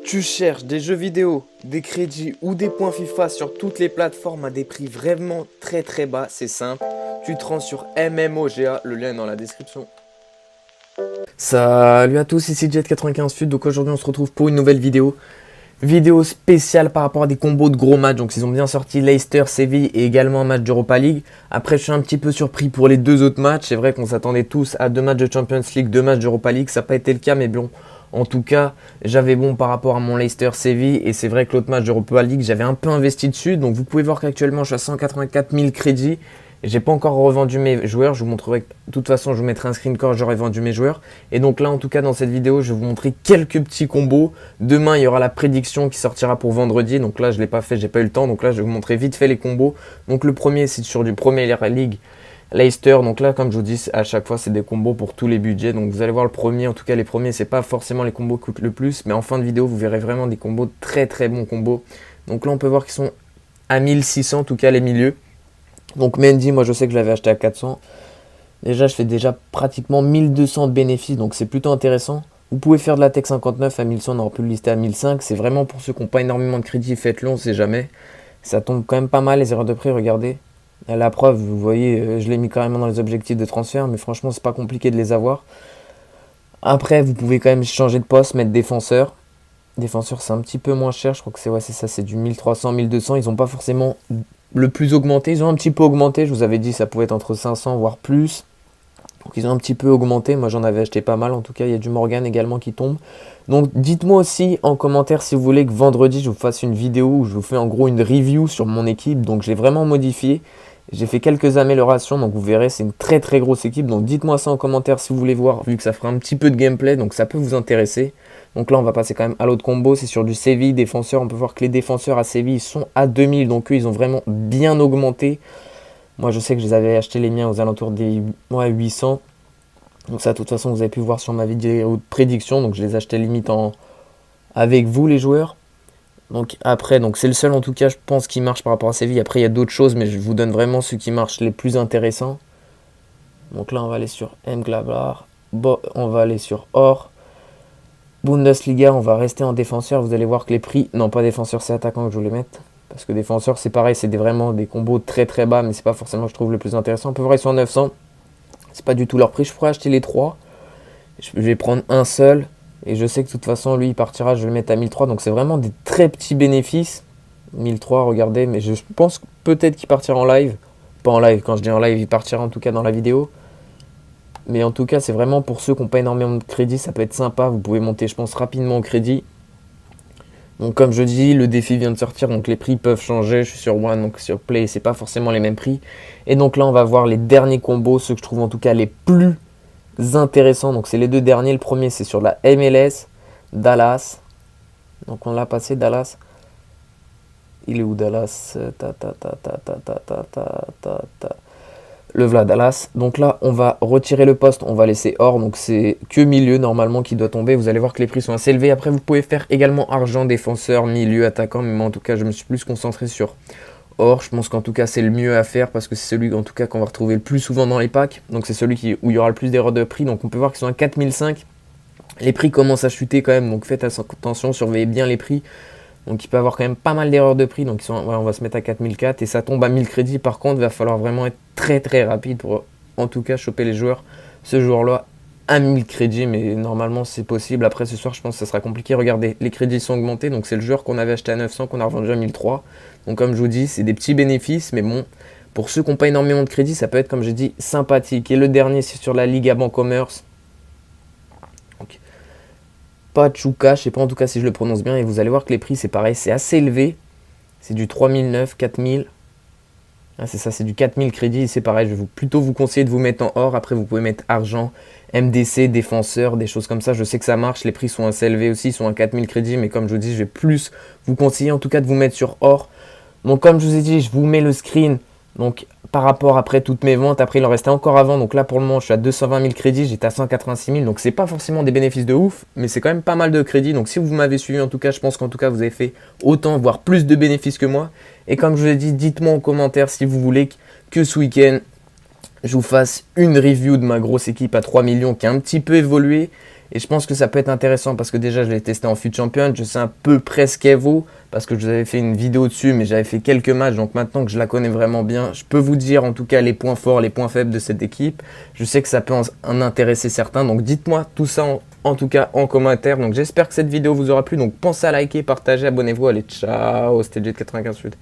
Tu cherches des jeux vidéo, des crédits ou des points FIFA sur toutes les plateformes à des prix vraiment très bas, c'est simple. Tu te rends sur MMOGA, le lien est dans la description. Salut à tous, ici Jet95 donc aujourd'hui on se retrouve pour une nouvelle vidéo. Vidéo spéciale par rapport à des combos de gros matchs, donc ils ont bien sorti Leicester, Séville et également un match d'Europa League. Après je suis un petit peu surpris pour les deux autres matchs, c'est vrai qu'on s'attendait tous à deux matchs de Champions League, deux matchs d'Europa League, ça n'a pas été le cas mais bon. En tout cas, j'avais bon par rapport à mon Leicester Séville et c'est vrai que l'autre match d'Europa League, j'avais un peu investi dessus. Donc vous pouvez voir qu'actuellement, je suis à 184 000 crédits et j'ai pas encore revendu mes joueurs. Je vous montrerai, de toute façon, je vous mettrai un screen quand j'aurai vendu mes joueurs. Et donc là, en tout cas, dans cette vidéo, je vais vous montrer quelques petits combos. Demain, il y aura la prédiction qui sortira pour vendredi. Donc là, je l'ai pas fait, j'ai pas eu le temps. Donc là, je vais vous montrer vite fait les combos. Donc le premier, c'est sur du Premier League. Leicester, donc là comme je vous dis à chaque fois c'est des combos pour tous les budgets, donc vous allez voir le premier, en tout cas les premiers c'est pas forcément les combos qui coûtent le plus, mais en fin de vidéo vous verrez vraiment des combos très bons combos. Donc là on peut voir qu'ils sont à 1600 en tout cas les milieux. Donc Mendy, moi je sais que je l'avais acheté à 400, déjà je fais déjà pratiquement 1200 de bénéfices, donc c'est plutôt intéressant. Vous pouvez faire de la Tech 59 à 1100, on aurait pu le lister à 1005, c'est vraiment pour ceux qui n'ont pas énormément de crédit, faites-le, on sait jamais. Ça tombe quand même pas mal les erreurs de prix, regardez. À la preuve, vous voyez, je l'ai mis carrément dans les objectifs de transfert, mais franchement, c'est pas compliqué de les avoir. Après, vous pouvez quand même changer de poste, mettre défenseur. Défenseur, c'est un petit peu moins cher, je crois que c'est ça, c'est du 1300, 1200. Ils n'ont pas forcément le plus augmenté, ils ont un petit peu augmenté. Je vous avais dit, ça pouvait être entre 500 voire plus. Donc ils ont un petit peu augmenté, moi j'en avais acheté pas mal, en tout cas il y a du Morgan également qui tombe. Donc dites-moi aussi en commentaire si vous voulez que vendredi je vous fasse une vidéo où je vous fais en gros une review sur mon équipe. Donc j'ai vraiment modifié, j'ai fait quelques améliorations, donc vous verrez c'est une très grosse équipe. Donc dites-moi ça en commentaire si vous voulez voir, vu que ça fera un petit peu de gameplay, donc ça peut vous intéresser. Donc là on va passer quand même à l'autre combo, c'est sur du Séville, défenseur. On peut voir que les défenseurs à Séville sont à 2000, donc eux ils ont vraiment bien augmenté. Moi je sais que je les avais acheté les miens aux alentours des 800. Donc ça de toute façon vous avez pu voir sur ma vidéo de prédiction. Donc je les achetais limite avec vous les joueurs. Donc après, donc c'est le seul en tout cas je pense qui marche par rapport à Séville. Après il y a d'autres choses mais je vous donne vraiment ceux qui marchent les plus intéressants. Donc là on va aller sur Mglabar. Bon, on va aller sur Or. Bundesliga, on va rester en défenseur. Vous allez voir que les prix, non pas défenseur c'est attaquant que je voulais mettre. Parce que défenseur c'est pareil, c'est vraiment des combos très bas, mais c'est pas forcément je trouve le plus intéressant. On peut voir ils sont à 900, c'est pas du tout leur prix. Je pourrais acheter les 3, je vais prendre un seul, et je sais que de toute façon lui il partira, je vais le mettre à 1003, donc c'est vraiment des très petits bénéfices. 1003, regardez, mais je pense peut-être qu'il partira en live. Pas en live, quand je dis en live, il partira en tout cas dans la vidéo. Mais en tout cas c'est vraiment pour ceux qui n'ont pas énormément de crédit, ça peut être sympa, vous pouvez monter je pense rapidement au crédit. Donc comme je dis, le défi vient de sortir, donc les prix peuvent changer. Je suis sur One, donc sur Play, c'est pas forcément les mêmes prix. Et donc là, on va voir les derniers combos, ceux que je trouve en tout cas les plus intéressants. Donc c'est les deux derniers. Le premier, c'est sur la MLS, Dallas. Donc on l'a passé, Dallas. Il est où Dallas? Le Vlad Dallas. Donc là, on va retirer le poste, on va laisser Or. Donc c'est que milieu normalement qui doit tomber. Vous allez voir que les prix sont assez élevés. Après, vous pouvez faire également argent, défenseur, milieu, attaquant. Mais moi, en tout cas, je me suis plus concentré sur Or. Je pense qu'en tout cas, c'est le mieux à faire parce que c'est celui en tout cas qu'on va retrouver le plus souvent dans les packs. Donc c'est celui où il y aura le plus d'erreurs de prix. Donc on peut voir qu'ils sont à 4005. Les prix commencent à chuter quand même. Donc faites attention, surveillez bien les prix. Donc il peut avoir quand même pas mal d'erreurs de prix. Donc on va se mettre à 4004 et ça tombe à 1000 crédits. Par contre, il va falloir vraiment être très rapide pour en tout cas choper les joueurs. Ce joueur-là à 1000 crédits, mais normalement c'est possible. Après ce soir, je pense que ça sera compliqué. Regardez, les crédits sont augmentés. Donc c'est le joueur qu'on avait acheté à 900 qu'on a revendu à 1003. Donc comme je vous dis, c'est des petits bénéfices. Mais bon, pour ceux qui n'ont pas énormément de crédits, ça peut être comme j'ai dit sympathique. Et le dernier, c'est sur la Liga Bancomerce. Pachuca, je sais pas en tout cas si je le prononce bien, et vous allez voir que les prix c'est pareil, c'est assez élevé, c'est du 3009, 4000, ah, c'est ça, c'est du 4000 crédits, c'est pareil, je vais plutôt vous conseiller de vous mettre en or. Après vous pouvez mettre argent, MDC, défenseur, des choses comme ça, je sais que ça marche, les prix sont assez élevés aussi, ils sont à 4000 crédits, mais comme je vous dis, je vais plus vous conseiller en tout cas de vous mettre sur or. Donc comme je vous ai dit, je vous mets le screen, donc par rapport après toutes mes ventes, après il en restait encore avant, donc là pour le moment je suis à 220 000 crédits, j'étais à 186 000, donc c'est pas forcément des bénéfices de ouf, mais c'est quand même pas mal de crédits. Donc si vous m'avez suivi en tout cas, je pense qu'en tout cas vous avez fait autant, voire plus de bénéfices que moi. Et comme je vous ai dit, dites-moi en commentaire si vous voulez que ce week-end je vous fasse une review de ma grosse équipe à 3 millions qui a un petit peu évolué. Et je pense que ça peut être intéressant parce que déjà je l'ai testé en FUT Champion, je sais à peu près ce qu'elle vaut parce que je vous avais fait une vidéo dessus, mais j'avais fait quelques matchs, donc maintenant que je la connais vraiment bien, je peux vous dire en tout cas les points forts, les points faibles de cette équipe. Je sais que ça peut en intéresser certains, donc dites-moi tout ça en tout cas en commentaire. Donc j'espère que cette vidéo vous aura plu, donc pensez à liker, partager, abonnez-vous, allez ciao, c'était Jet95 Sud.